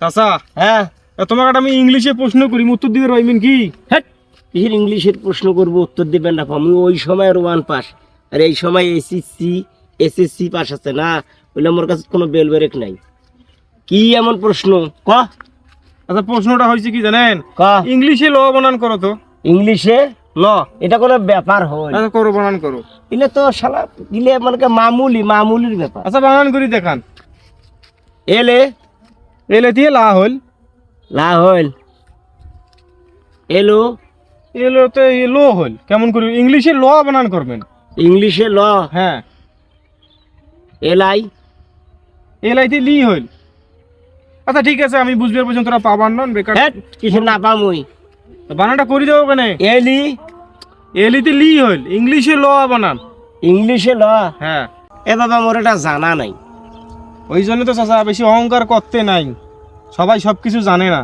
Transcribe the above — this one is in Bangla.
চাচা হ্যাঁ তোমাকে আমি ইংলিশে প্রশ্ন করি উত্তর দিবে পাইবেন কি? হ্যাঁ ইংলিশের প্রশ্ন করবো উত্তর দিবেন না আমি ওই সময় ওয়ান পাস আর এই সময় এসএসসি পাস আছে না বলে আমার কাছে কোনো বেল বেরেক নাই কি এমন প্রশ্ন ক আচ্ছা প্রশ্নটা হয়েছে কি জানেন? ক ইংলিশে ল বানান করো তো। ইংলিশে ল এটা কোনো ব্যাপার হয় আচ্ছা করো, বানান করো। ইলে তো শালা ইলে মানে মামুলির ব্যাপার আচ্ছা বানান করি দেখান। এলে এলে দিয়ে লা হল। লা হইল এলো এলো তো লো হল। কেমন করি ইংলিশে ল বানান করবেন? ইংলিশে ল হ্যাঁ এলাই এলাইতে লি হল। আচ্ছা ঠিক আছে আমি বুঝবে পর্যন্ত তোরা পাবার নন বেকার। হ্যাঁ কিছু না পামুই বানানটা করি দেবো কেন? এলি এলিতে লি হল, ইংলিশে ল বানান। ইংলিশে ল হ্যাঁ এ বাবা মোর এটা জানা নাই ওই জন্য তো চাচা বেশি অহংকার করতে নাই, সবাই সব কিছু জানে না।